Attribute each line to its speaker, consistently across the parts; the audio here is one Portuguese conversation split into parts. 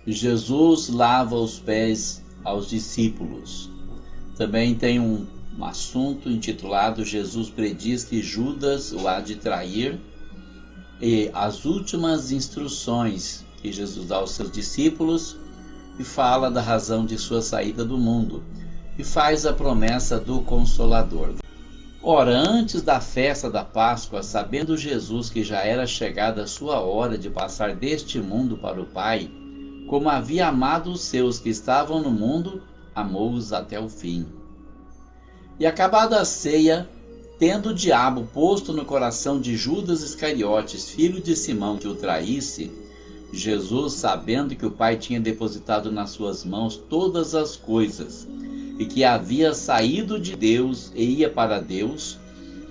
Speaker 1: Jesus lava os pés aos discípulos. Também tem um assunto intitulado Jesus prediz que Judas o há de trair, e as últimas instruções que Jesus dá aos seus discípulos, e fala da razão de sua saída do mundo, e faz a promessa do Consolador. Ora, antes da festa da Páscoa, sabendo Jesus que já era chegada a sua hora de passar deste mundo para o Pai, como havia amado os seus que estavam no mundo, amou-os até o fim. E acabada a ceia, tendo o diabo posto no coração de Judas Iscariotes, filho de Simão, que o traísse, Jesus, sabendo que o Pai tinha depositado nas suas mãos todas as coisas, e que havia saído de Deus e ia para Deus,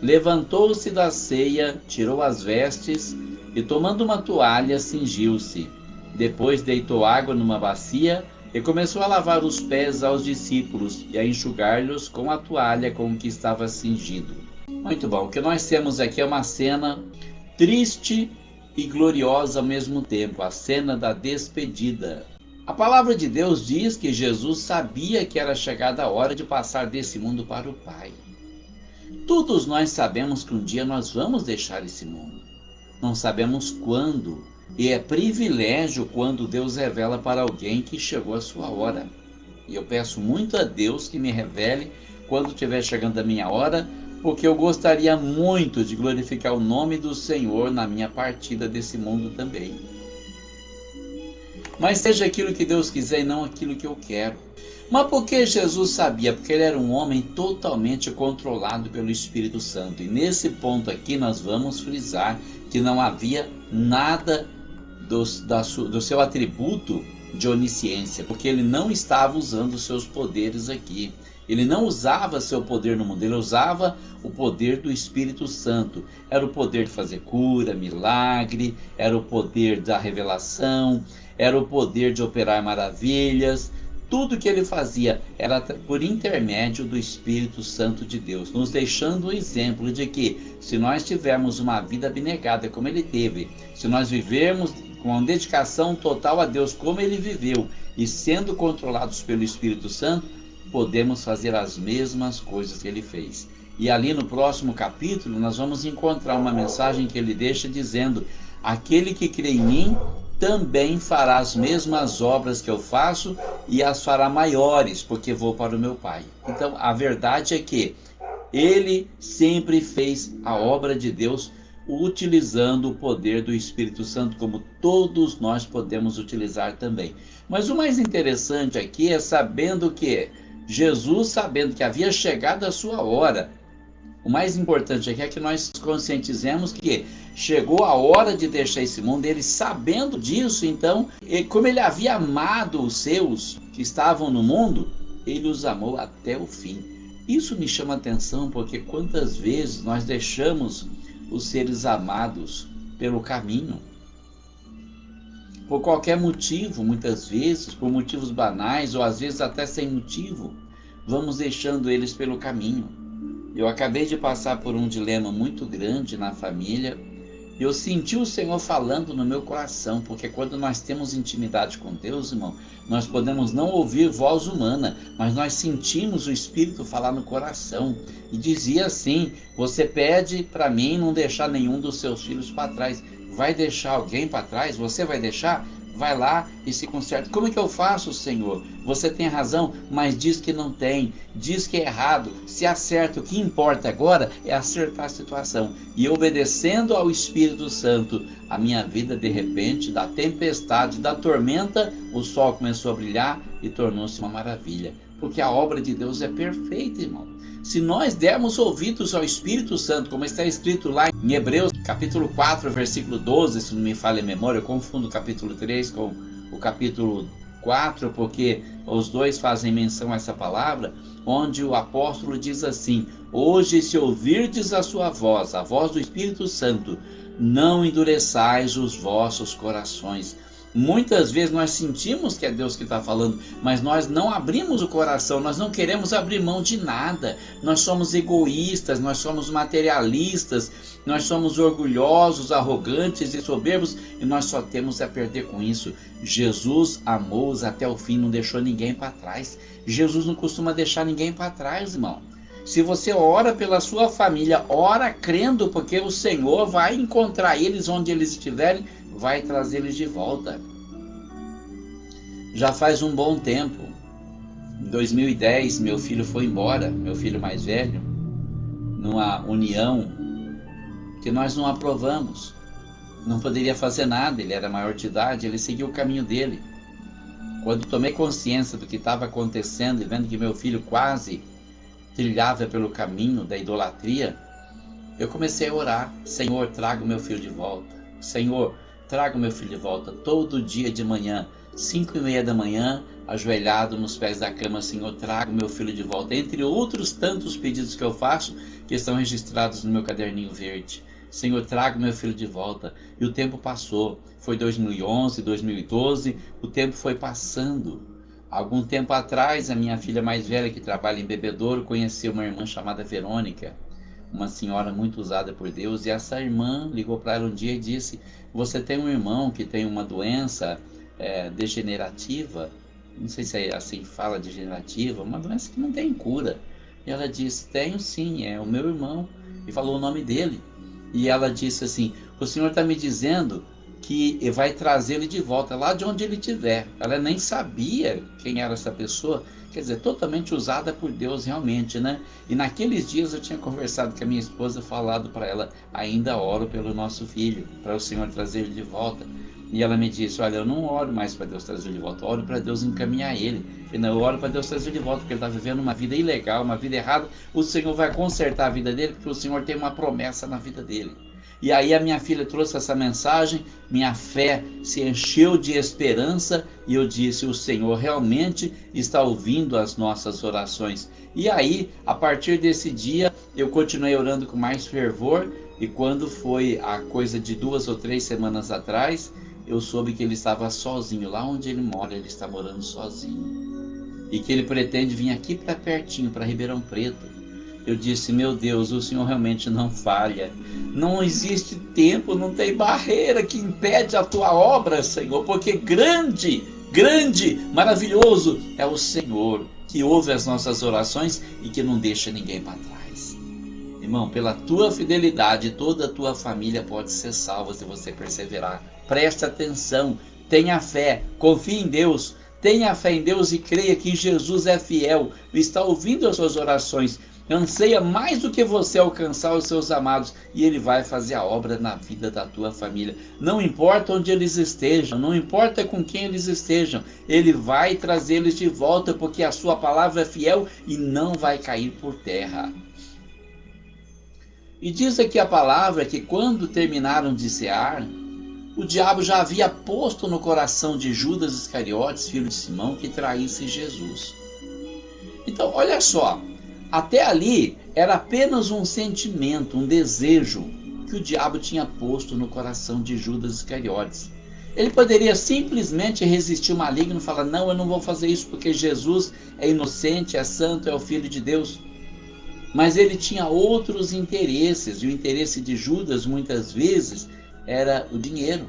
Speaker 1: levantou-se da ceia, tirou as vestes, e tomando uma toalha, cingiu-se. Depois deitou água numa bacia, e começou a lavar os pés aos discípulos, e a enxugar-lhes com a toalha com que estava cingido. Muito bom, o que nós temos aqui é uma cena triste e gloriosa ao mesmo tempo, a cena da despedida. A palavra de Deus diz que Jesus sabia que era chegada a hora de passar desse mundo para o Pai. Todos nós sabemos que um dia nós vamos deixar esse mundo. Não sabemos quando, e é privilégio quando Deus revela para alguém que chegou a sua hora. E eu peço muito a Deus que me revele quando estiver chegando a minha hora, porque eu gostaria muito de glorificar o nome do Senhor na minha partida desse mundo também. Mas seja aquilo que Deus quiser e não aquilo que eu quero. Mas por que Jesus sabia? Porque ele era um homem totalmente controlado pelo Espírito Santo. E nesse ponto aqui nós vamos frisar que não havia nada do seu atributo de onisciência, porque ele não estava usando os seus poderes aqui. Ele não usava seu poder no mundo, ele usava o poder do Espírito Santo. Era o poder de fazer cura, milagre, era o poder da revelação, era o poder de operar maravilhas. Tudo que ele fazia era por intermédio do Espírito Santo de Deus, nos deixando o exemplo de que, se nós tivermos uma vida abnegada como ele teve, se nós vivermos com uma dedicação total a Deus como ele viveu, e sendo controlados pelo Espírito Santo, podemos fazer as mesmas coisas que ele fez. E ali no próximo capítulo nós vamos encontrar uma mensagem que ele deixa dizendo: aquele que crê em mim também fará as mesmas obras que eu faço, e as fará maiores, porque vou para o meu Pai. Então a verdade é que ele sempre fez a obra de Deus utilizando o poder do Espírito Santo, como todos nós podemos utilizar também. Mas o mais interessante aqui é sabendo que Jesus, sabendo que havia chegado a sua hora, o mais importante aqui é que nós conscientizemos que chegou a hora de deixar esse mundo. Ele, sabendo disso, então, como ele havia amado os seus que estavam no mundo, ele os amou até o fim. Isso me chama a atenção, porque quantas vezes nós deixamos os seres amados pelo caminho, por qualquer motivo, muitas vezes, por motivos banais, ou às vezes até sem motivo, vamos deixando eles pelo caminho. Eu acabei de passar por um dilema muito grande na família, e eu senti o Senhor falando no meu coração, porque quando nós temos intimidade com Deus, irmão, nós podemos não ouvir voz humana, mas nós sentimos o Espírito falar no coração. E dizia assim: você pede para mim não deixar nenhum dos seus filhos para trás. Vai deixar alguém para trás? Você vai deixar? Vai lá e se conserta. Como é que eu faço, Senhor? Você tem razão, mas diz que não tem, diz que é errado. Se acerta, o que importa agora é acertar a situação. E obedecendo ao Espírito Santo, a minha vida, de repente, da tempestade, da tormenta, o sol começou a brilhar e tornou-se uma maravilha. Porque a obra de Deus é perfeita, irmão. Se nós dermos ouvidos ao Espírito Santo, como está escrito lá em Hebreus, capítulo 4, versículo 12, se não me falha a memória, eu confundo o capítulo 3 com o capítulo 4, porque os dois fazem menção a essa palavra, onde o apóstolo diz assim: hoje, se ouvirdes a sua voz, a voz do Espírito Santo, não endureçais os vossos corações. Muitas vezes nós sentimos que é Deus que está falando, mas nós não abrimos o coração, nós não queremos abrir mão de nada. Nós somos egoístas, nós somos materialistas, nós somos orgulhosos, arrogantes e soberbos, e nós só temos a perder com isso. Jesus amou-os até o fim, não deixou ninguém para trás. Jesus não costuma deixar ninguém para trás, irmão. Se você ora pela sua família, ora crendo, porque o Senhor vai encontrar eles onde eles estiverem, vai trazê-los de volta. Já faz um bom tempo, em 2010, meu filho foi embora, meu filho mais velho, numa união que nós não aprovamos. Não poderia fazer nada, ele era maior de idade, ele seguiu o caminho dele. Quando tomei consciência do que estava acontecendo e vendo que meu filho quase trilhava pelo caminho da idolatria, eu comecei a orar: Senhor, traga o meu filho de volta. Senhor, traga o meu filho de volta. Todo dia de manhã, 5:30 da manhã, ajoelhado nos pés da cama: Senhor, traga o meu filho de volta. Entre outros tantos pedidos que eu faço, que estão registrados no meu caderninho verde. Senhor, traga o meu filho de volta. E o tempo passou. Foi 2011, 2012, o tempo foi passando. Algum tempo atrás, a minha filha mais velha, que trabalha em Bebedouro, conheceu uma irmã chamada Verônica, uma senhora muito usada por Deus, e essa irmã ligou para ela um dia e disse: você tem um irmão que tem uma doença degenerativa, não sei se é assim que fala, degenerativa, uma doença que não tem cura. E ela disse: tenho sim, é o meu irmão, e falou o nome dele. E ela disse assim: o senhor está me dizendo que vai trazê-lo de volta lá de onde ele estiver. Ela nem sabia quem era essa pessoa, quer dizer, totalmente usada por Deus realmente, né? E naqueles dias eu tinha conversado com a minha esposa, falado para ela: ainda oro pelo nosso filho, para o Senhor trazer ele de volta. E ela me disse: olha, eu não oro mais para Deus trazer ele de volta, eu oro para Deus encaminhar ele. E não, eu oro para Deus trazer ele de volta, porque ele está vivendo uma vida ilegal, uma vida errada. O Senhor vai consertar a vida dele, porque o Senhor tem uma promessa na vida dele. E aí a minha filha trouxe essa mensagem, minha fé se encheu de esperança, e eu disse: o Senhor realmente está ouvindo as nossas orações. E aí, a partir desse dia, eu continuei orando com mais fervor, e quando foi a coisa de 2 ou 3 semanas atrás, eu soube que ele estava sozinho, lá onde ele mora, ele está morando sozinho. E que ele pretende vir aqui para pertinho, para Ribeirão Preto. Eu disse: meu Deus, o Senhor realmente não falha. Não existe tempo, não tem barreira que impede a tua obra, Senhor, porque grande, maravilhoso é o Senhor, que ouve as nossas orações e que não deixa ninguém para trás. Irmão, pela tua fidelidade, toda a tua família pode ser salva se você perseverar. Preste atenção, tenha fé, confie em Deus. Tenha fé em Deus e creia que Jesus é fiel, está ouvindo as suas orações. Anseia mais do que você alcançar os seus amados, e Ele vai fazer a obra na vida da tua família. Não importa onde eles estejam, não importa com quem eles estejam, Ele vai trazê-los de volta, porque a sua palavra é fiel e não vai cair por terra. E diz aqui a palavra que quando terminaram de cear, o diabo já havia posto no coração de Judas Iscariotes, filho de Simão, que traísse Jesus. Então, olha só. Até ali era apenas um sentimento, um desejo que o diabo tinha posto no coração de Judas Iscariotes. Ele poderia simplesmente resistir o maligno e falar: não, eu não vou fazer isso porque Jesus é inocente, é santo, é o Filho de Deus. Mas ele tinha outros interesses, e o interesse de Judas muitas vezes era o dinheiro,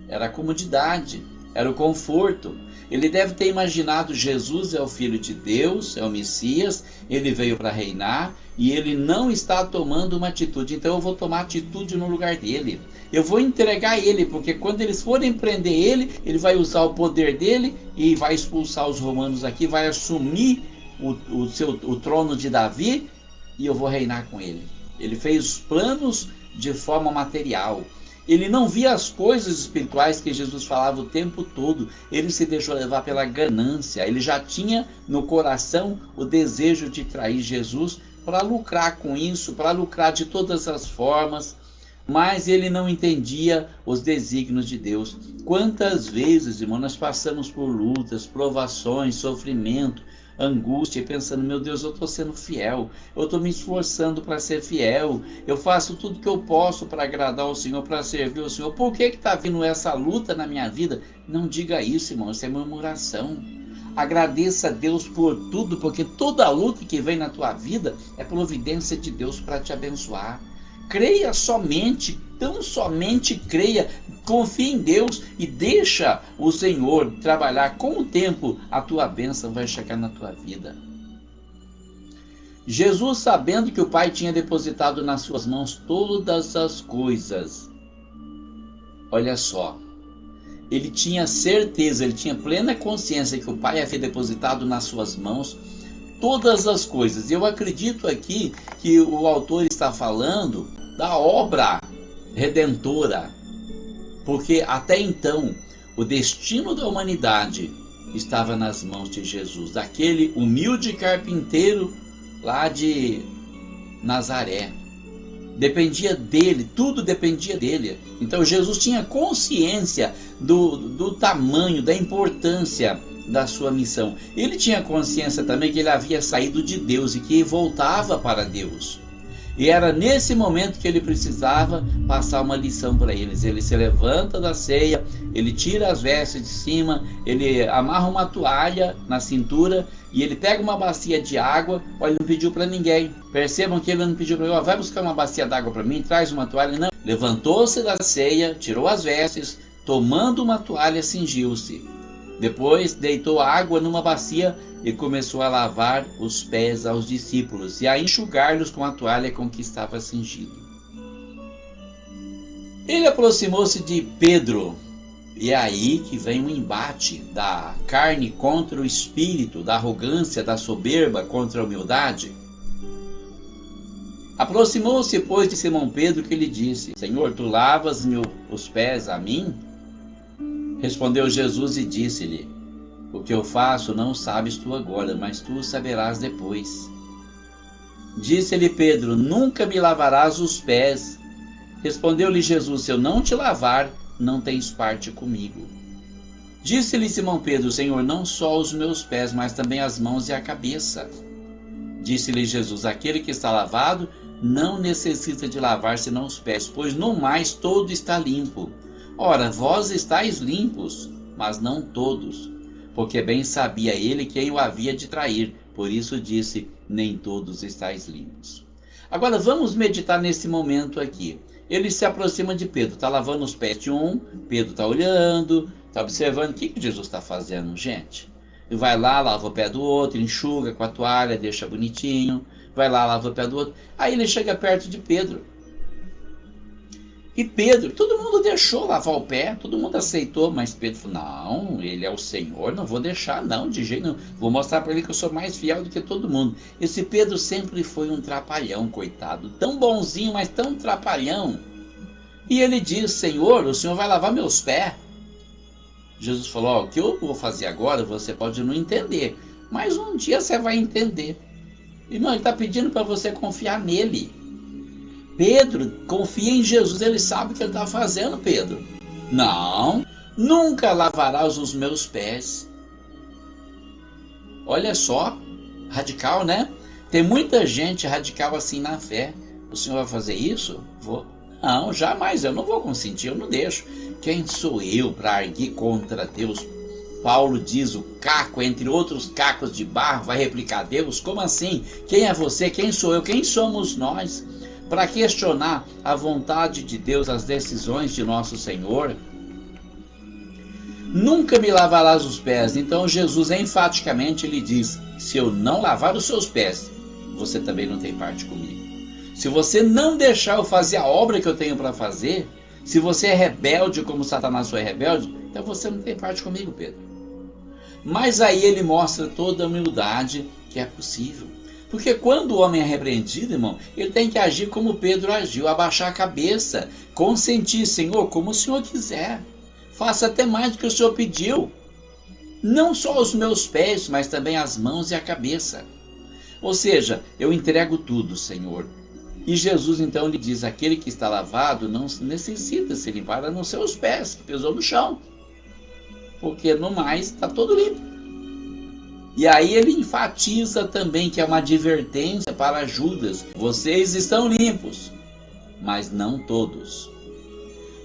Speaker 1: era a comodidade, era o conforto. Ele deve ter imaginado: Jesus é o Filho de Deus, é o Messias, ele veio para reinar e ele não está tomando uma atitude, então eu vou tomar atitude no lugar dele. Eu vou entregar ele, porque quando eles forem prender ele, ele vai usar o poder dele e vai expulsar os romanos aqui, vai assumir o trono de Davi e eu vou reinar com ele. Ele fez os planos de forma material. Ele não via as coisas espirituais que Jesus falava o tempo todo. Ele se deixou levar pela ganância. Ele já tinha no coração o desejo de trair Jesus para lucrar com isso, para lucrar de todas as formas. mas ele não entendia os desígnios de Deus. Quantas vezes, irmão, nós passamos por lutas, provações, sofrimento, angústia, pensando, meu Deus, eu estou sendo fiel, eu estou me esforçando para ser fiel, eu faço tudo que eu posso para agradar ao Senhor, para servir ao Senhor. Por que está vindo essa luta na minha vida? Não diga isso, irmão, isso é murmuração. Agradeça a Deus por tudo, porque toda luta que vem na tua vida é providência de Deus para te abençoar. Creia somente, tão somente creia, confie em Deus e deixa o Senhor trabalhar. Com o tempo, a tua bênção vai chegar na tua vida. Jesus, sabendo que o Pai tinha depositado nas suas mãos todas as coisas, olha só, ele tinha certeza, ele tinha plena consciência que o Pai havia depositado nas suas mãos todas as coisas. Eu acredito aqui que o autor está falando da obra redentora, porque até então o destino da humanidade estava nas mãos de Jesus, daquele humilde carpinteiro lá de Nazaré. Dependia dele, tudo dependia dele. Então Jesus tinha consciência do tamanho, da importância da sua missão. Ele tinha consciência também que ele havia saído de Deus e que voltava para Deus. E era nesse momento que ele precisava passar uma lição para eles. Ele se levanta da ceia, ele tira as vestes de cima, ele amarra uma toalha na cintura e ele pega uma bacia de água. Olha, ele não pediu para ninguém. Percebam que ele não pediu para ninguém, vai buscar uma bacia d'água para mim, traz uma toalha. Não. Levantou-se da ceia, tirou as vestes, tomando uma toalha, cingiu-se. Depois deitou água numa bacia e começou a lavar os pés aos discípulos e a enxugar-los com a toalha com que estava cingido. Ele aproximou-se de Pedro, e é aí que vem o embate da carne contra o espírito, da arrogância, da soberba contra a humildade. Aproximou-se, pois, de Simão Pedro, que lhe disse: Senhor, tu lavas os pés a mim? Respondeu Jesus e disse-lhe: O que eu faço não sabes tu agora, mas tu saberás depois. Disse-lhe Pedro: Nunca me lavarás os pés. Respondeu-lhe Jesus: Se eu não te lavar, não tens parte comigo. Disse-lhe Simão Pedro: Senhor, não só os meus pés, mas também as mãos e a cabeça. Disse-lhe Jesus: Aquele que está lavado não necessita de lavar senão os pés, pois no mais todo está limpo. Ora, vós estáis limpos, mas não todos, porque bem sabia ele quem o havia de trair, por isso disse: nem todos estáis limpos. Agora vamos meditar nesse momento aqui. Ele se aproxima de Pedro, está lavando os pés de um, Pedro está olhando, está observando o que Jesus está fazendo, gente. Ele vai lá, lava o pé do outro, enxuga com a toalha, deixa bonitinho, vai lá, lava o pé do outro. Aí ele chega perto de Pedro. E Pedro, todo mundo deixou lavar o pé, todo mundo aceitou, mas Pedro falou: não, ele é o Senhor, não vou deixar não, de jeito nenhum. Vou mostrar para ele que eu sou mais fiel do que todo mundo. Esse Pedro sempre foi um trapalhão, coitado, tão bonzinho, mas tão trapalhão. E ele diz: Senhor, o Senhor vai lavar meus pés? Jesus falou: o que eu vou fazer agora você pode não entender, mas um dia você vai entender. Irmão, ele está pedindo para você confiar nele. Pedro, confia em Jesus, ele sabe o que ele está fazendo, Pedro. Não, nunca lavarás os meus pés. Olha só, radical, né? Tem muita gente radical assim na fé. O Senhor vai fazer isso? Vou. Não, jamais, eu não vou consentir, eu não deixo. Quem sou eu para arguir contra Deus? Paulo diz: o caco, entre outros cacos de barro, vai replicar Deus? Como assim? Quem é você? Quem sou eu? Quem somos nós para questionar a vontade de Deus, as decisões de nosso Senhor? Nunca me lavarás os pés. Então Jesus enfaticamente lhe diz: se eu não lavar os seus pés, você também não tem parte comigo. Se você não deixar eu fazer a obra que eu tenho para fazer, se você é rebelde como Satanás foi rebelde, então você não tem parte comigo, Pedro. Mas aí ele mostra toda a humildade que é possível. Porque quando o homem é repreendido, irmão, ele tem que agir como Pedro agiu, abaixar a cabeça, consentir: Senhor, como o Senhor quiser. Faça até mais do que o Senhor pediu. Não só os meus pés, mas também as mãos e a cabeça. Ou seja, eu entrego tudo, Senhor. E Jesus então lhe diz: aquele que está lavado não necessita se limpar, a não ser os pés, que pisou no chão, porque no mais está todo limpo. E aí ele enfatiza também que é uma advertência para Judas: vocês estão limpos, mas não todos.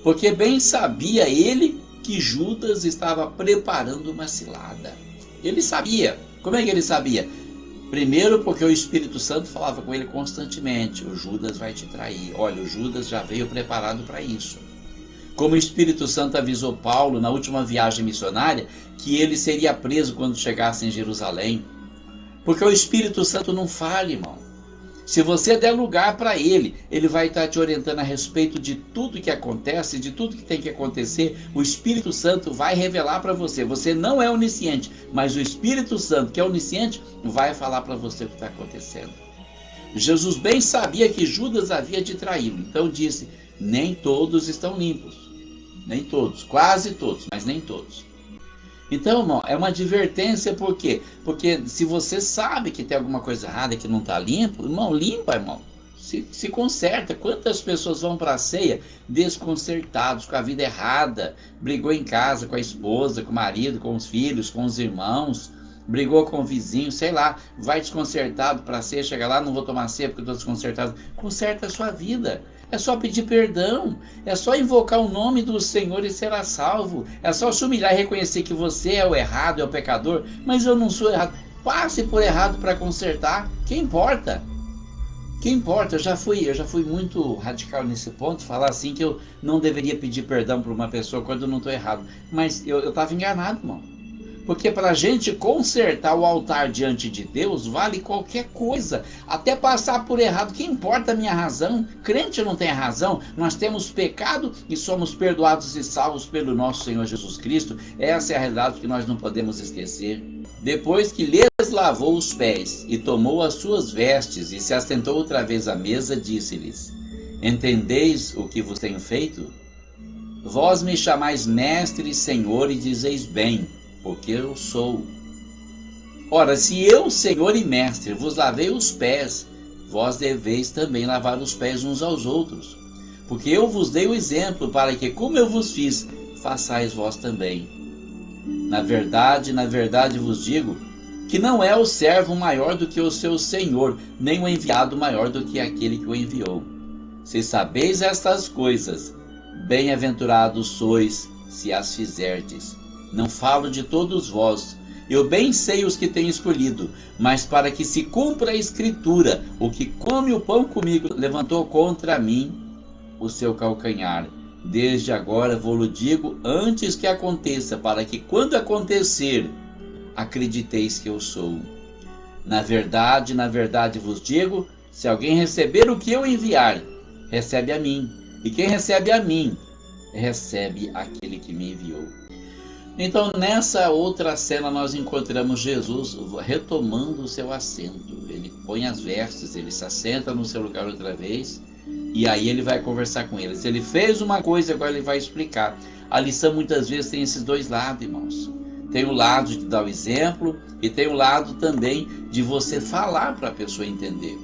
Speaker 1: Porque bem sabia ele que Judas estava preparando uma cilada. Ele sabia. Como é que ele sabia? Primeiro porque o Espírito Santo falava com ele constantemente: o Judas vai te trair. Olha, o Judas já veio preparado para isso. Como o Espírito Santo avisou Paulo na última viagem missionária que ele seria preso quando chegasse em Jerusalém. Porque o Espírito Santo não falha, irmão. Se você der lugar para ele, ele vai estar te orientando a respeito de tudo que acontece, de tudo que tem que acontecer. O Espírito Santo vai revelar para você. Você não é onisciente, mas o Espírito Santo, que é onisciente, vai falar para você o que está acontecendo. Jesus bem sabia que Judas havia de traí-lo, então disse: nem todos estão limpos. Nem todos, quase todos, mas nem todos. Então, irmão, é uma advertência, por quê? Porque se você sabe que tem alguma coisa errada, que não está limpo, irmão, limpa, irmão. Se conserta. Quantas pessoas vão para a ceia desconcertados, com a vida errada, brigou em casa com a esposa, com o marido, com os filhos, com os irmãos, brigou com o vizinho, sei lá, vai desconcertado para a ceia, chega lá, não vou tomar ceia porque estou desconcertado. Conserta a sua vida. É só pedir perdão, é só invocar o nome do Senhor e será salvo. É só se humilhar e reconhecer que você é o errado, é o pecador, mas eu não sou errado. Passe por errado para consertar. Que importa? Que importa? Eu já fui muito radical nesse ponto, falar assim que eu não deveria pedir perdão para uma pessoa quando eu não estou errado. Mas eu estava enganado, irmão. Porque para a gente consertar o altar diante de Deus, vale qualquer coisa. Até passar por errado. Que importa a minha razão? Crente não tem razão. Nós temos pecado e somos perdoados e salvos pelo nosso Senhor Jesus Cristo. Essa é a realidade que nós não podemos esquecer. Depois que lhes lavou os pés e tomou as suas vestes e se assentou outra vez à mesa, disse-lhes: entendeis o que vos tenho feito? Vós me chamais mestre e senhor e dizeis bem, porque eu sou. Ora, se eu, Senhor e Mestre, vos lavei os pés, vós deveis também lavar os pés uns aos outros. Porque eu vos dei o exemplo, para que, como eu vos fiz, façais vós também. Na verdade vos digo, que não é o servo maior do que o seu Senhor, nem o enviado maior do que aquele que o enviou. Se sabeis estas coisas, bem-aventurados sois, se as fizerdes. Não falo de todos vós, eu bem sei os que tenho escolhido, mas para que se cumpra a escritura, o que come o pão comigo levantou contra mim o seu calcanhar. Desde agora vou-lo digo antes que aconteça, para que quando acontecer, acrediteis que eu sou. Na verdade vos digo, se alguém receber o que eu enviar, recebe a mim, e quem recebe a mim, recebe aquele que me enviou. Então, nessa outra cena, nós encontramos Jesus retomando o seu assento. Ele põe as vestes, ele se assenta no seu lugar outra vez, e aí ele vai conversar com eles. Ele fez uma coisa, agora ele vai explicar. A lição muitas vezes tem esses dois lados, irmãos. Tem o lado de dar o exemplo, e tem o lado também de você falar para a pessoa entender.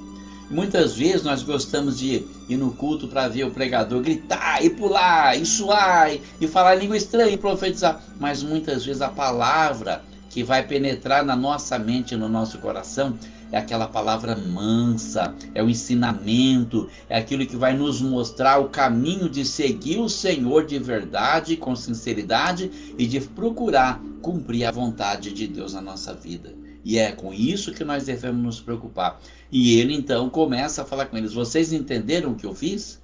Speaker 1: Muitas vezes nós gostamos de ir no culto para ver o pregador gritar e pular e suar e falar língua estranha e profetizar. Mas muitas vezes a palavra que vai penetrar na nossa mente e no nosso coração é aquela palavra mansa, é o ensinamento, é aquilo que vai nos mostrar o caminho de seguir o Senhor de verdade, com sinceridade e de procurar cumprir a vontade de Deus na nossa vida. E é com isso que nós devemos nos preocupar. E ele então começa a falar com eles: vocês entenderam o que eu fiz?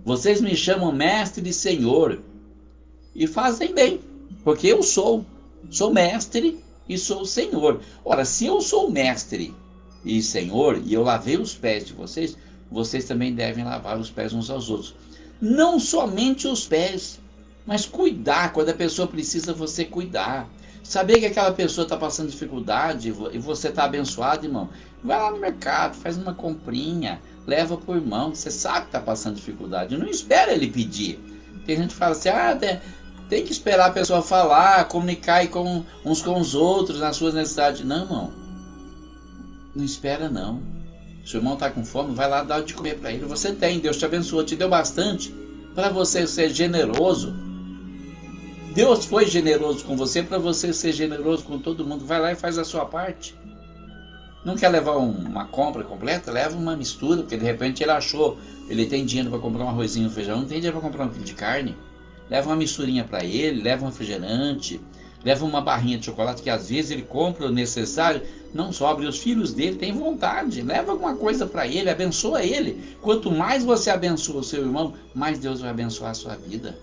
Speaker 1: Vocês me chamam mestre e senhor, e fazem bem, porque eu sou mestre e sou senhor. Ora, se eu sou mestre e senhor, e eu lavei os pés de vocês, vocês também devem lavar os pés uns aos outros. Não somente os pés, mas cuidar. Quando a pessoa precisa, você cuidar. Saber que aquela pessoa está passando dificuldade e você está abençoado, irmão, vai lá no mercado, faz uma comprinha, leva para o irmão. Você sabe que está passando dificuldade, não espera ele pedir. Tem gente que fala assim: tem que esperar a pessoa falar, comunicar uns com os outros nas suas necessidades. Não, irmão, não espera não. Seu irmão está com fome, vai lá dar de comer para ele. Você tem, Deus te abençoou, te deu bastante para você ser generoso. Deus foi generoso com você para você ser generoso com todo mundo. Vai lá e faz a sua parte. Não quer levar uma compra completa? Leva uma mistura, porque de repente ele achou, ele tem dinheiro para comprar um arrozinho e um feijão, não tem dinheiro para comprar um quilo de carne. Leva uma misturinha para ele, leva um refrigerante, leva uma barrinha de chocolate, que às vezes ele compra o necessário, não sobra, e os filhos dele têm vontade. Leva alguma coisa para ele, abençoa ele. Quanto mais você abençoa o seu irmão, mais Deus vai abençoar a sua vida.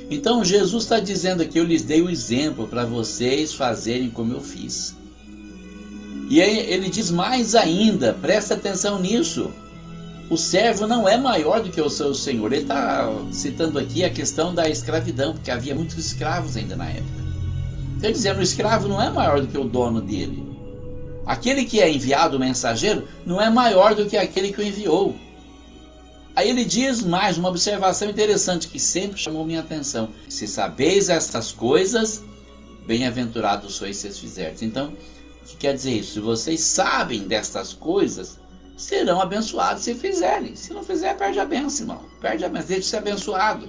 Speaker 1: Então Jesus está dizendo aqui, eu lhes dei o exemplo para vocês fazerem como eu fiz. E aí ele diz mais ainda, presta atenção nisso. O servo não é maior do que o seu senhor. Ele está citando aqui a questão da escravidão, porque havia muitos escravos ainda na época. Quer dizer, o escravo não é maior do que o dono dele. Aquele que é enviado, o mensageiro, não é maior do que aquele que o enviou. Aí ele diz mais, uma observação interessante que sempre chamou minha atenção. Se sabeis essas coisas, bem-aventurados sois se as fizerdes. Então, o que quer dizer isso? Se vocês sabem destas coisas, serão abençoados se fizerem. Se não fizer, perde a bênção, irmão. Perde a bênção, deixa de ser abençoado.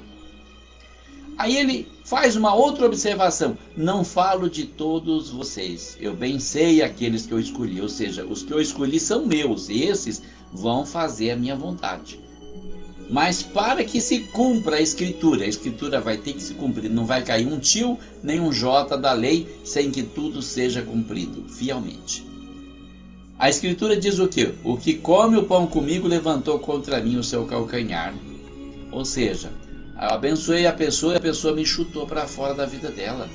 Speaker 1: Aí ele faz uma outra observação. Não falo de todos vocês. Eu bem sei aqueles que eu escolhi. Ou seja, os que eu escolhi são meus. E esses vão fazer a minha vontade. Mas para que se cumpra a Escritura vai ter que se cumprir. Não vai cair um tio nem um jota da lei sem que tudo seja cumprido fielmente. A Escritura diz o quê? O que come o pão comigo levantou contra mim o seu calcanhar. Ou seja, eu abençoei a pessoa e a pessoa me chutou para fora da vida dela.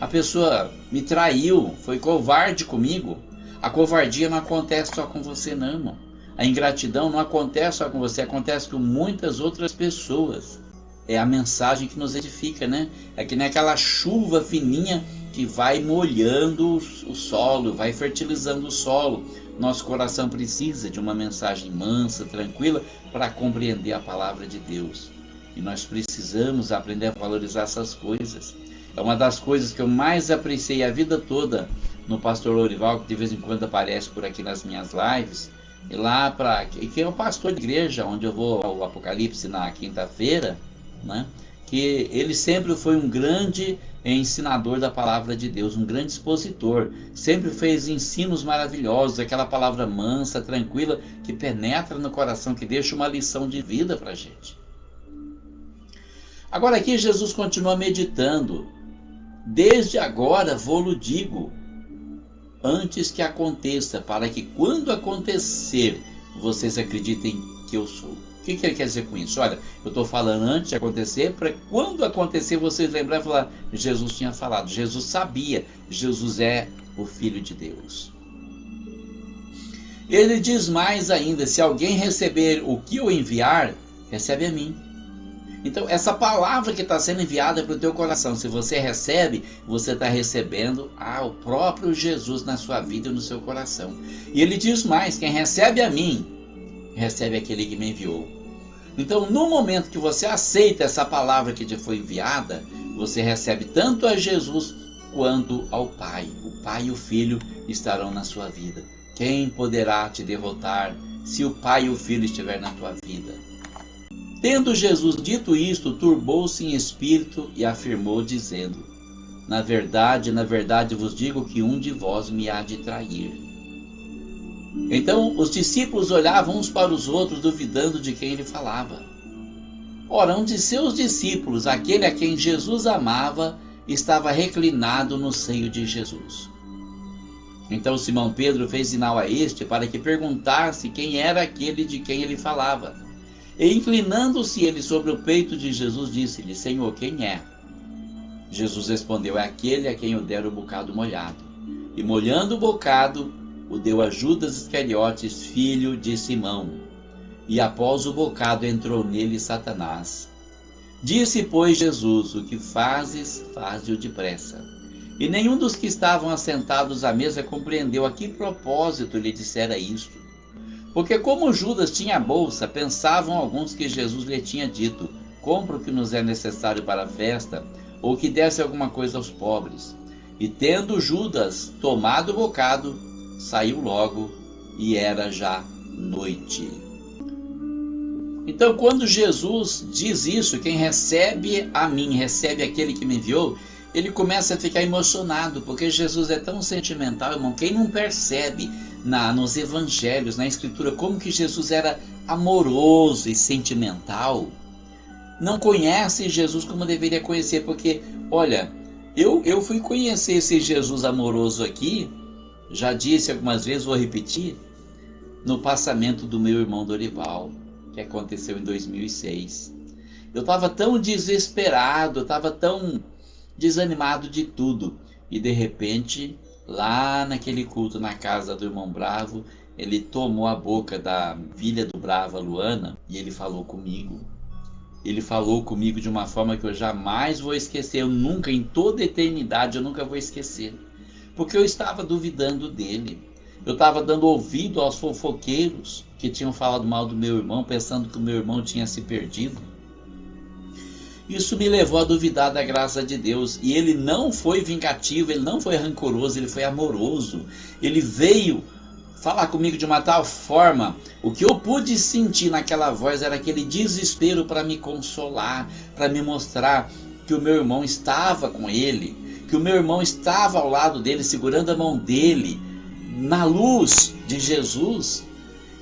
Speaker 1: A pessoa me traiu, foi covarde comigo. A covardia não acontece só com você não, irmão. A ingratidão não acontece só com você, acontece com muitas outras pessoas. É a mensagem que nos edifica, né? É que nem aquela chuva fininha que vai molhando o solo, vai fertilizando o solo. Nosso coração precisa de uma mensagem mansa, tranquila, para compreender a palavra de Deus. E nós precisamos aprender a valorizar essas coisas. É uma das coisas que eu mais apreciei a vida toda no pastor Lourival, que de vez em quando aparece por aqui nas minhas lives. E lá que é o pastor de igreja, onde eu vou ao Apocalipse na quinta-feira, né? Que ele sempre foi um grande ensinador da palavra de Deus, um grande expositor, sempre fez ensinos maravilhosos, aquela palavra mansa, tranquila, que penetra no coração, que deixa uma lição de vida para a gente. Agora aqui Jesus continua meditando, desde agora vou-lo digo, antes que aconteça, para que quando acontecer, vocês acreditem que eu sou. O que ele quer dizer com isso? Olha, eu estou falando antes de acontecer, para quando acontecer, vocês lembrarem e falar, Jesus tinha falado, Jesus sabia, Jesus é o Filho de Deus. Ele diz mais ainda, se alguém receber o que eu enviar, recebe a mim. Então, essa palavra que está sendo enviada para o teu coração, se você recebe, você está recebendo o próprio Jesus na sua vida e no seu coração. E ele diz mais, quem recebe a mim, recebe aquele que me enviou. Então, no momento que você aceita essa palavra que te foi enviada, você recebe tanto a Jesus quanto ao Pai. O Pai e o Filho estarão na sua vida. Quem poderá te derrotar se o Pai e o Filho estiverem na tua vida? Tendo Jesus dito isto, turbou-se em espírito e afirmou, dizendo, na verdade vos digo que um de vós me há de trair. Então os discípulos olhavam uns para os outros, duvidando de quem ele falava. Ora, um de seus discípulos, aquele a quem Jesus amava, estava reclinado no seio de Jesus. Então Simão Pedro fez sinal a este para que perguntasse quem era aquele de quem ele falava. E inclinando-se ele sobre o peito de Jesus, disse-lhe, Senhor, quem é? Jesus respondeu, é aquele a quem eu der o bocado molhado. E molhando o bocado, o deu a Judas Iscariotes, filho de Simão. E após o bocado entrou nele Satanás. Disse, pois, Jesus, o que fazes, faze-o depressa. E nenhum dos que estavam assentados à mesa compreendeu a que propósito lhe dissera isto. Porque como Judas tinha a bolsa, pensavam alguns que Jesus lhe tinha dito, compra o que nos é necessário para a festa, ou que desse alguma coisa aos pobres. E tendo Judas tomado o bocado, saiu logo e era já noite. Então, quando Jesus diz isso, quem recebe a mim, recebe aquele que me enviou, ele começa a ficar emocionado, porque Jesus é tão sentimental, irmão. Quem não percebe nos evangelhos, na escritura, como que Jesus era amoroso e sentimental, não conhece Jesus como deveria conhecer, porque, olha, eu fui conhecer esse Jesus amoroso aqui, já disse algumas vezes, vou repetir, no passamento do meu irmão Dorival, que aconteceu em 2006. Eu estava tão desesperado, eu estava tão desanimado de tudo, e de repente, lá naquele culto na casa do irmão Bravo, ele tomou a boca da filha do Bravo, a Luana, e ele falou comigo. Ele falou comigo de uma forma que eu jamais vou esquecer, eu nunca, em toda a eternidade, eu nunca vou esquecer. Porque eu estava duvidando dele. Eu estava dando ouvido aos fofoqueiros que tinham falado mal do meu irmão, pensando que o meu irmão tinha se perdido. Isso me levou a duvidar da graça de Deus. E ele não foi vingativo, ele não foi rancoroso, ele foi amoroso. Ele veio falar comigo de uma tal forma, o que eu pude sentir naquela voz era aquele desespero para me consolar, para me mostrar que o meu irmão estava com ele, que o meu irmão estava ao lado dele, segurando a mão dele, na luz de Jesus,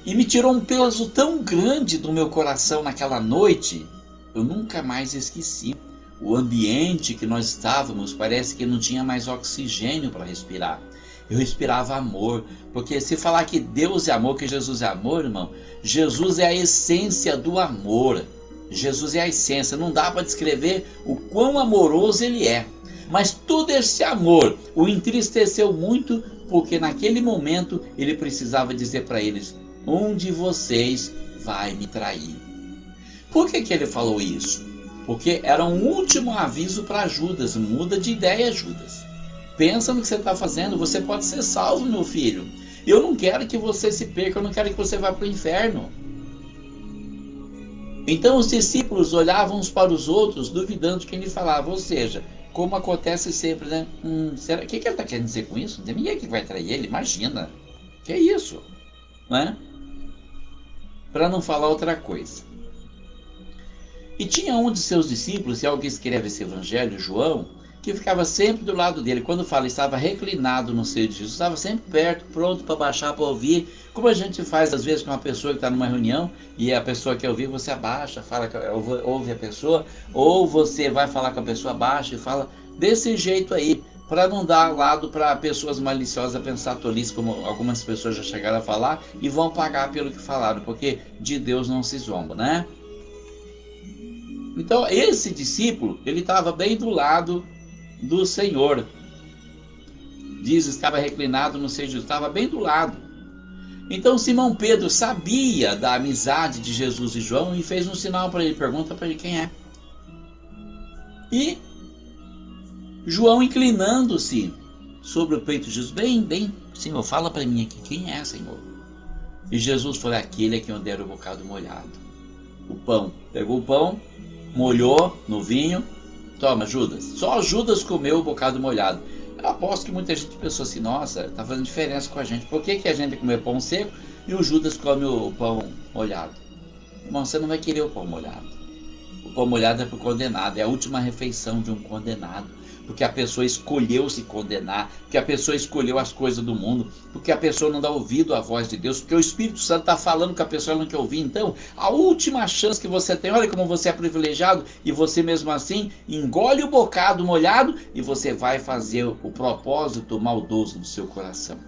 Speaker 1: e me tirou um peso tão grande do meu coração naquela noite, eu nunca mais esqueci. O ambiente que nós estávamos parece que não tinha mais oxigênio para respirar. Eu respirava amor, porque se falar que Deus é amor, que Jesus é amor, irmão, Jesus é a essência do amor. Jesus é a essência, não dá para descrever o quão amoroso ele é. Mas todo esse amor o entristeceu muito, porque naquele momento ele precisava dizer para eles: um de vocês vai me trair. Por que ele falou isso? Porque era um último aviso para Judas. Muda de ideia, Judas. Pensa no que você está fazendo, você pode ser salvo, meu filho. Eu não quero que você se perca, eu não quero que você vá para o inferno. Então os discípulos olhavam uns para os outros, duvidando de quem lhe falava. Ou seja, como acontece sempre, né? Será, o que ele está querendo dizer com isso? Não tem ninguém que vai trair ele, imagina. Que é isso? Não é? Para não falar outra coisa. E tinha um de seus discípulos, e alguém escreve esse evangelho, João, que ficava sempre do lado dele. Quando fala, estava reclinado no seio de Jesus, estava sempre perto, pronto para baixar, para ouvir, como a gente faz às vezes com uma pessoa que está numa reunião, e a pessoa quer ouvir, você abaixa, fala, ouve a pessoa, ou você vai falar com a pessoa, abaixa e fala desse jeito aí, para não dar lado para pessoas maliciosas pensar tolice, como algumas pessoas já chegaram a falar, e vão pagar pelo que falaram, porque de Deus não se zomba, né? Então esse discípulo, ele estava bem do lado do Senhor. Diz, estava reclinado no seio de Jesus, estava bem do lado. Então Simão Pedro sabia da amizade de Jesus e João e fez um sinal para ele, pergunta para ele quem é. E João, inclinando-se sobre o peito de Jesus, bem, Senhor, fala para mim aqui, quem é, Senhor? E Jesus falou, aquele a quem eu der o bocado molhado. O pão, pegou o pão, molhou no vinho. Toma, Judas. Só Judas comeu o bocado molhado. Eu aposto que muita gente pensou assim, nossa, tá fazendo diferença com a gente. Por que a gente come pão seco e o Judas come o pão molhado? Irmão, você não vai querer o pão molhado. O pão molhado é para o condenado, é a última refeição de um condenado. Porque a pessoa escolheu se condenar, porque a pessoa escolheu as coisas do mundo, porque a pessoa não dá ouvido à voz de Deus, porque o Espírito Santo está falando que a pessoa não quer ouvir. Então, a última chance que você tem, olha como você é privilegiado, e você mesmo assim engole o bocado molhado e você vai fazer o propósito maldoso do seu coração.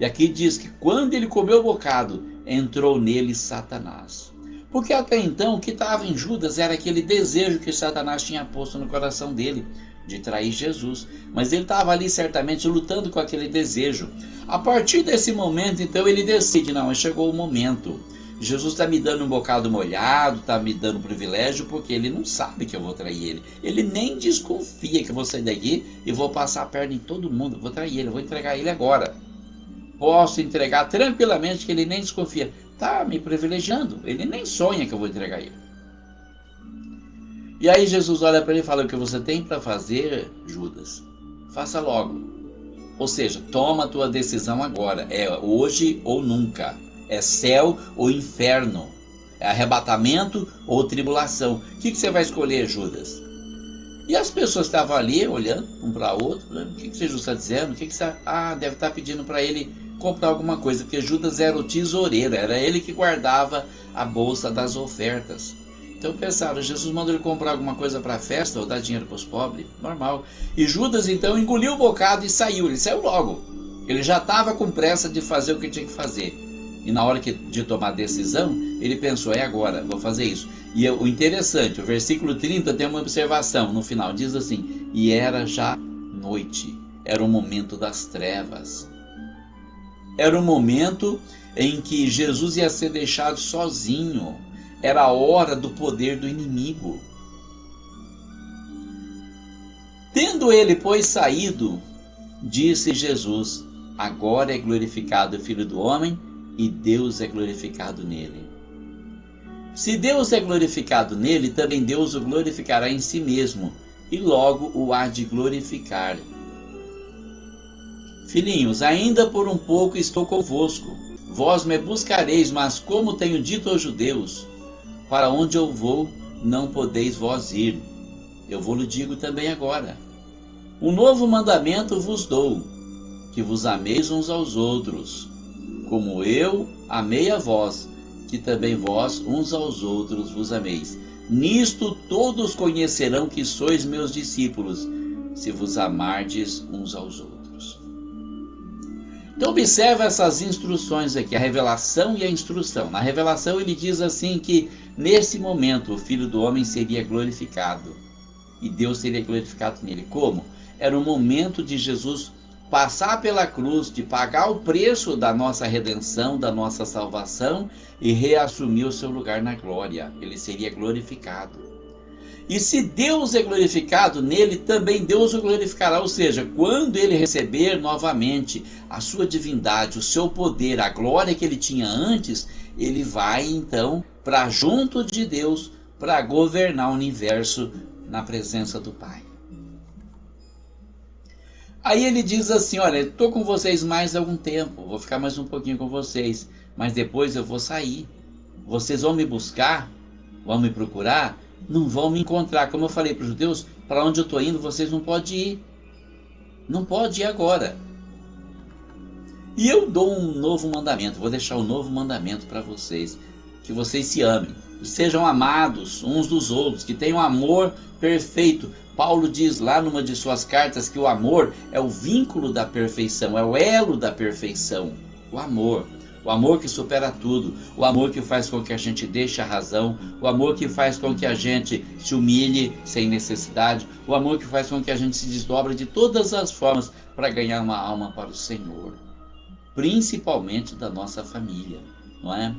Speaker 1: E aqui diz que quando ele comeu o bocado, entrou nele Satanás. Porque até então o que estava em Judas era aquele desejo que Satanás tinha posto no coração dele, de trair Jesus, mas ele estava ali certamente lutando com aquele desejo. A partir desse momento, então, ele decide, não, chegou o momento, Jesus está me dando um bocado molhado, está me dando um privilégio, porque ele não sabe que eu vou trair ele nem desconfia que eu vou sair daqui e vou passar a perna em todo mundo, vou trair ele, vou entregar ele agora, posso entregar tranquilamente, que ele nem desconfia, está me privilegiando, ele nem sonha que eu vou entregar ele. E aí Jesus olha para ele e fala, o que você tem para fazer, Judas, faça logo. Ou seja, toma a tua decisão agora. É hoje ou nunca. É céu ou inferno. É arrebatamento ou tribulação. O que você vai escolher, Judas? E as pessoas estavam ali olhando um para o outro. O que Jesus está dizendo? Deve estar pedindo para ele comprar alguma coisa. Porque Judas era o tesoureiro. Era ele que guardava a bolsa das ofertas. Então pensaram, Jesus mandou ele comprar alguma coisa para a festa ou dar dinheiro para os pobres? Normal. E Judas então engoliu o bocado e saiu. Ele saiu logo. Ele já estava com pressa de fazer o que tinha que fazer. E na hora de tomar a decisão, ele pensou, é agora, vou fazer isso. E o interessante, o versículo 30 tem uma observação no final. Diz assim, e era já noite. Era o momento das trevas. Era o momento em que Jesus ia ser deixado sozinho. Era a hora do poder do inimigo. Tendo ele, pois, saído, disse Jesus, agora é glorificado o Filho do Homem, e Deus é glorificado nele. Se Deus é glorificado nele, também Deus o glorificará em si mesmo, e logo o há de glorificar. Filhinhos, ainda por um pouco estou convosco. Vós me buscareis, mas como tenho dito aos judeus, para onde eu vou, não podeis vós ir. Eu vos digo também agora. Um novo mandamento vos dou, que vos ameis uns aos outros, como eu amei a vós, que também vós uns aos outros vos ameis. Nisto todos conhecerão que sois meus discípulos, se vos amardes uns aos outros. Então observa essas instruções aqui, a revelação e a instrução. Na revelação ele diz assim que nesse momento o Filho do Homem seria glorificado. E Deus seria glorificado nele. Como? Era o momento de Jesus passar pela cruz, de pagar o preço da nossa redenção, da nossa salvação e reassumir o seu lugar na glória. Ele seria glorificado. E se Deus é glorificado nele, também Deus o glorificará. Ou seja, quando ele receber novamente a sua divindade, o seu poder, a glória que ele tinha antes, ele vai então para junto de Deus para governar o universo na presença do Pai. Aí ele diz assim, olha, estou com vocês mais algum tempo, vou ficar mais um pouquinho com vocês, mas depois eu vou sair. Vocês vão me buscar, vão me procurar, não vão me encontrar. Como eu falei para os judeus, para onde eu estou indo, vocês não podem ir. Não pode ir agora. E eu dou um novo mandamento, vou deixar um novo mandamento para vocês, que vocês se amem, sejam amados uns dos outros, que tenham amor perfeito. Paulo diz lá numa de suas cartas que o amor é o vínculo da perfeição, é o elo da perfeição. O amor que supera tudo, o amor que faz com que a gente deixe a razão, o amor que faz com que a gente se humilhe sem necessidade, o amor que faz com que a gente se desdobre de todas as formas para ganhar uma alma para o Senhor, principalmente da nossa família, não é?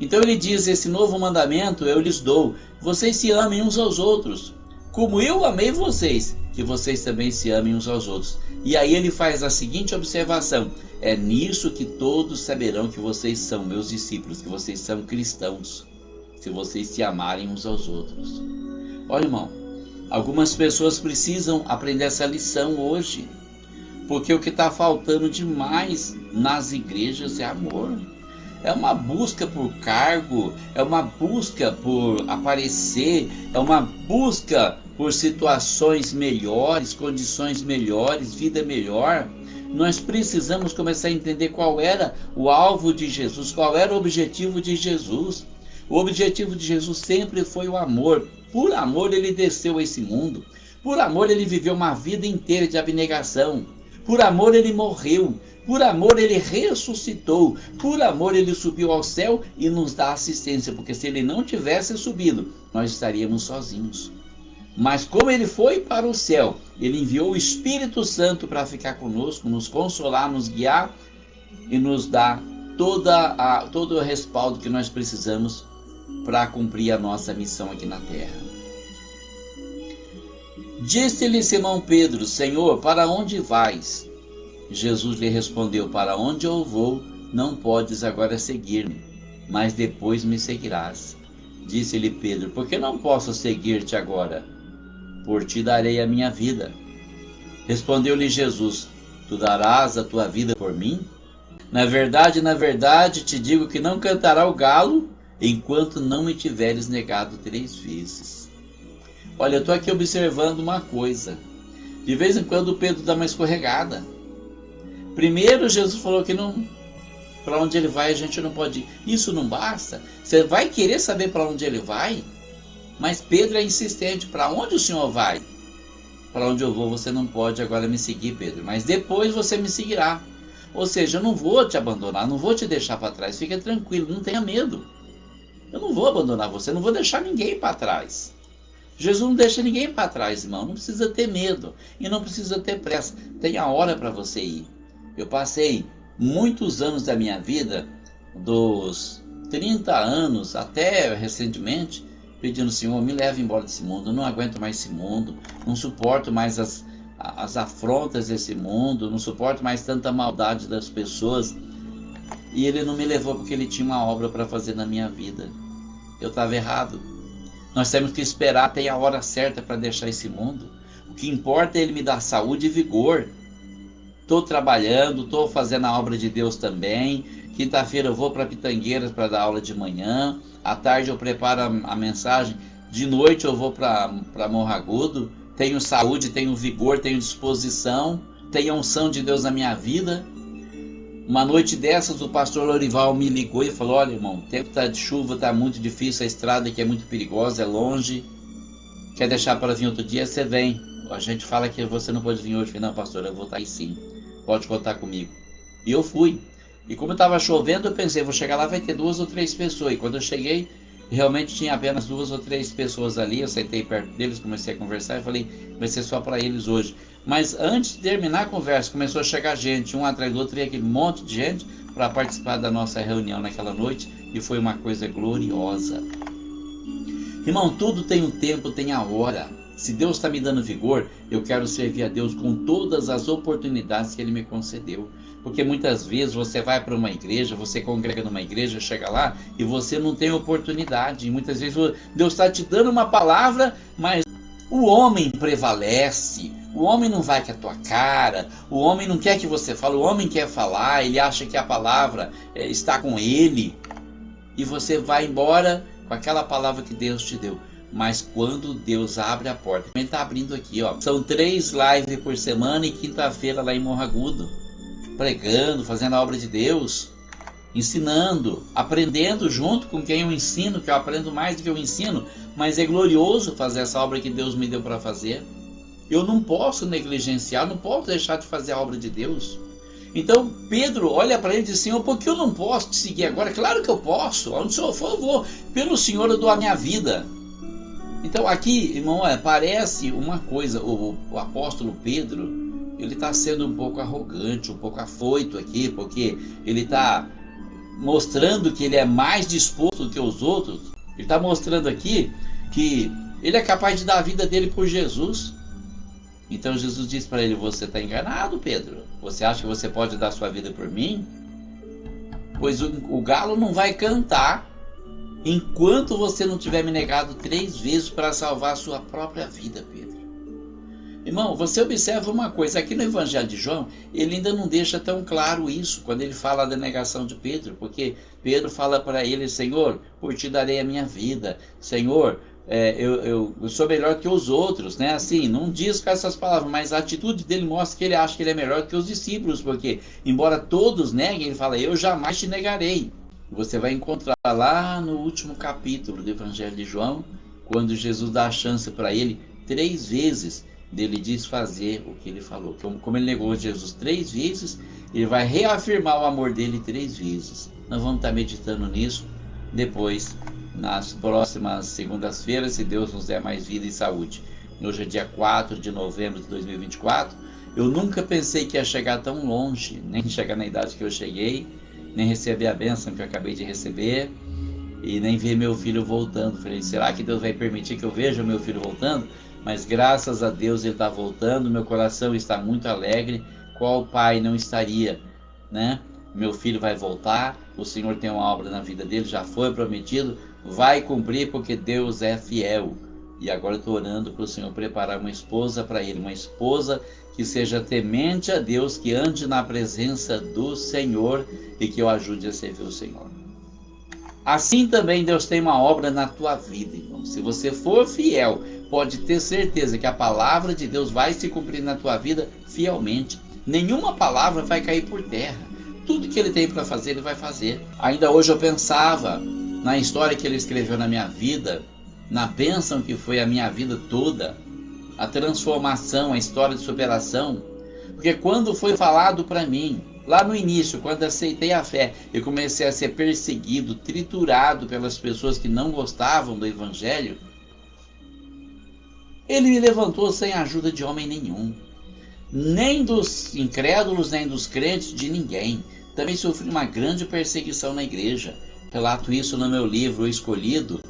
Speaker 1: Então ele diz, esse novo mandamento eu lhes dou, vocês se amem uns aos outros, como eu amei vocês, que vocês também se amem uns aos outros. E aí ele faz a seguinte observação, é nisso que todos saberão que vocês são meus discípulos, que vocês são cristãos, se vocês se amarem uns aos outros. Olha, irmão, algumas pessoas precisam aprender essa lição hoje, porque o que está faltando demais nas igrejas é amor. É uma busca por cargo, é uma busca por aparecer, é uma busca por situações melhores, condições melhores, vida melhor. Nós precisamos começar a entender qual era o alvo de Jesus, qual era o objetivo de Jesus. O objetivo de Jesus sempre foi o amor. Por amor ele desceu a esse mundo. Por amor ele viveu uma vida inteira de abnegação. Por amor ele morreu. Por amor ele ressuscitou. Por amor ele subiu ao céu e nos dá assistência. Porque se ele não tivesse subido, nós estaríamos sozinhos. Mas como ele foi para o céu, ele enviou o Espírito Santo para ficar conosco, nos consolar, nos guiar e nos dar todo o respaldo que nós precisamos para cumprir a nossa missão aqui na terra. Disse-lhe Simão Pedro, Senhor, para onde vais? Jesus lhe respondeu, para onde eu vou, não podes agora seguir-me, mas depois me seguirás. Disse-lhe Pedro, por que não posso seguir-te agora? Por ti darei a minha vida. Respondeu-lhe Jesus, Tu darás a tua vida por mim? Na verdade, te digo que não cantará o galo enquanto não me tiveres negado 3 vezes. Olha, eu estou aqui observando uma coisa. De vez em quando o Pedro dá uma escorregada. Primeiro Jesus falou que não, para onde ele vai a gente não pode ir. Isso não basta. Você vai querer saber para onde ele vai? Mas Pedro é insistente. Para onde o Senhor vai? Para onde eu vou você não pode agora me seguir, Pedro. Mas depois você me seguirá. Ou seja, eu não vou te abandonar, não vou te deixar para trás. Fica tranquilo, não tenha medo. Eu não vou abandonar você, não vou deixar ninguém para trás. Jesus não deixa ninguém para trás, irmão. Não precisa ter medo e não precisa ter pressa. Tem a hora para você ir. Eu passei muitos anos da minha vida, dos 30 anos até recentemente, pedindo: Senhor, me leve embora desse mundo. Eu não aguento mais esse mundo. Não suporto mais as afrontas desse mundo. Não suporto mais tanta maldade das pessoas. E ele não me levou porque ele tinha uma obra para fazer na minha vida. Eu estava errado. Nós temos que esperar, tem a hora certa para deixar esse mundo. O que importa é ele me dar saúde e vigor. Estou trabalhando, estou fazendo a obra de Deus também. Quinta-feira eu vou para Pitangueiras para dar aula de manhã. À tarde eu preparo a mensagem. De noite eu vou para Morro Agudo. Tenho saúde, tenho vigor, tenho disposição. Tenho a unção de Deus na minha vida. Uma noite dessas o pastor Lorival me ligou e falou: olha, irmão, o tempo está de chuva, está muito difícil, a estrada aqui é muito perigosa, é longe. Quer deixar para vir outro dia? Você vem. A gente fala que você não pode vir hoje. Eu falei: não, pastor, eu vou estar aí sim. Pode contar comigo. E eu fui. E como estava chovendo, eu pensei: vou chegar lá, vai ter 2 ou 3 pessoas. E quando eu cheguei, realmente tinha apenas 2 ou 3 pessoas ali. Eu sentei perto deles, comecei a conversar e falei: vai ser só para eles hoje. Mas antes de terminar a conversa, começou a chegar gente, um atrás do outro, veio aquele monte de gente para participar da nossa reunião naquela noite, e foi uma coisa gloriosa. Irmão, tudo tem um tempo, tem a hora. Se Deus está me dando vigor, eu quero servir a Deus com todas as oportunidades que Ele me concedeu. Porque muitas vezes você vai para uma igreja, você congrega numa igreja, chega lá e você não tem oportunidade. E muitas vezes Deus está te dando uma palavra, mas o homem prevalece. O homem não vai com a tua cara, o homem não quer que você fale, o homem quer falar, ele acha que a palavra está com ele. E você vai embora com aquela palavra que Deus te deu. Mas quando Deus abre a porta, ele está abrindo aqui, ó. São 3 lives por semana e quinta-feira lá em Morro Agudo. Pregando, fazendo a obra de Deus, ensinando, aprendendo junto com quem eu ensino, que eu aprendo mais do que eu ensino. Mas é glorioso fazer essa obra que Deus me deu para fazer. Eu não posso negligenciar, não posso deixar de fazer a obra de Deus. Então Pedro olha para ele e diz: Senhor, por que eu não posso te seguir agora? Claro que eu posso, onde o Senhor for eu vou. Pelo Senhor eu dou a minha vida. Então aqui, irmão, parece uma coisa, o apóstolo Pedro, ele está sendo um pouco arrogante, um pouco afoito aqui, porque ele está mostrando que ele é mais disposto do que os outros. Ele está mostrando aqui que ele é capaz de dar a vida dele por Jesus. Então Jesus diz para ele: você está enganado, Pedro. Você acha que você pode dar sua vida por mim? Pois o galo não vai cantar enquanto você não tiver me negado 3 vezes para salvar a sua própria vida, Pedro. Irmão, você observa uma coisa. Aqui no Evangelho de João, ele ainda não deixa tão claro isso, quando ele fala da negação de Pedro. Porque Pedro fala para ele: Senhor, por ti darei a minha vida. Senhor, eu sou melhor que os outros, né? Assim, não diz com essas palavras, mas a atitude dele mostra que ele acha que ele é melhor que os discípulos, porque embora todos neguem, ele fala: eu jamais te negarei. Você vai encontrar lá no último capítulo do Evangelho de João, quando Jesus dá a chance para ele 3 vezes dele desfazer o que ele falou. Como ele negou Jesus 3 vezes, ele vai reafirmar o amor dele 3 vezes. Nós vamos estar meditando nisso depois, nas próximas segundas-feiras, se Deus nos der mais vida e saúde. Hoje é dia 4 de novembro de 2024. Eu nunca pensei que ia chegar tão longe, nem chegar na idade que eu cheguei, nem receber a bênção que eu acabei de receber, e nem ver meu filho voltando. Falei: será que Deus vai permitir que eu veja o meu filho voltando? Mas graças a Deus ele está voltando, meu coração está muito alegre. Qual pai não estaria, né? Meu filho vai voltar, o Senhor tem uma obra na vida dele, já foi prometido, vai cumprir, porque Deus é fiel. E agora eu estou orando para o Senhor preparar uma esposa para ele, uma esposa que seja temente a Deus, que ande na presença do Senhor e que eu ajude a servir o Senhor. Assim também Deus tem uma obra na tua vida, irmão. Se você for fiel, pode ter certeza que a palavra de Deus vai se cumprir na tua vida fielmente. Nenhuma palavra vai cair por terra. Tudo que ele tem para fazer, ele vai fazer. Ainda hoje eu pensava na história que ele escreveu na minha vida, na bênção que foi a minha vida toda, a transformação, a história de superação. Porque quando foi falado para mim, lá no início, quando aceitei a fé, eu comecei a ser perseguido, triturado pelas pessoas que não gostavam do Evangelho, ele me levantou sem a ajuda de homem nenhum, nem dos incrédulos, nem dos crentes, de ninguém. Também sofri uma grande perseguição na igreja. Relato isso no meu livro, O Escolhido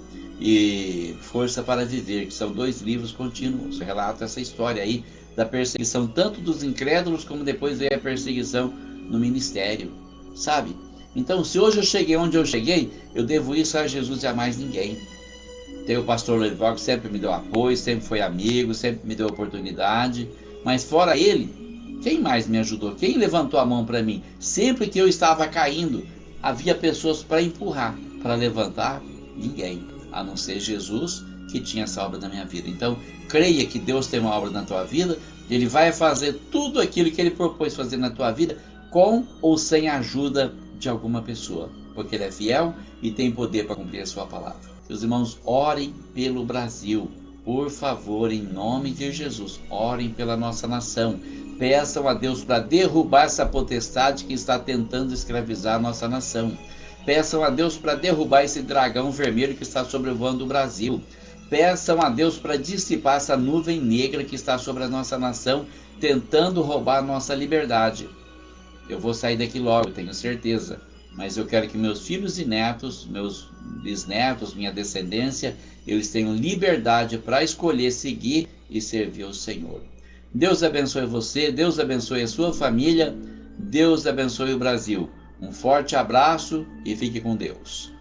Speaker 1: e Força para Viver, que são 2 livros contínuos. Eu relato essa história aí da perseguição tanto dos incrédulos, como depois veio a perseguição no ministério, sabe? Então, se hoje eu cheguei onde eu cheguei, eu devo isso a Jesus e a mais ninguém. Tem o pastor Lourival, que sempre me deu apoio, sempre foi amigo, sempre me deu oportunidade, mas fora ele, quem mais me ajudou? Quem levantou a mão para mim? Sempre que eu estava caindo, havia pessoas para empurrar, para levantar. Ninguém, a não ser Jesus, que tinha essa obra na minha vida. Então, creia que Deus tem uma obra na tua vida, Ele vai fazer tudo aquilo que Ele propôs fazer na tua vida, com ou sem a ajuda de alguma pessoa, porque Ele é fiel e tem poder para cumprir a sua palavra. Meus irmãos, orem pelo Brasil, por favor, em nome de Jesus, orem pela nossa nação. Peçam a Deus para derrubar essa potestade que está tentando escravizar a nossa nação. Peçam a Deus para derrubar esse dragão vermelho que está sobrevoando o Brasil. Peçam a Deus para dissipar essa nuvem negra que está sobre a nossa nação, tentando roubar a nossa liberdade. Eu vou sair daqui logo, eu tenho certeza. Mas eu quero que meus filhos e netos, meus bisnetos, minha descendência, eles tenham liberdade para escolher seguir e servir o Senhor. Deus abençoe você, Deus abençoe a sua família, Deus abençoe o Brasil. Um forte abraço e fique com Deus.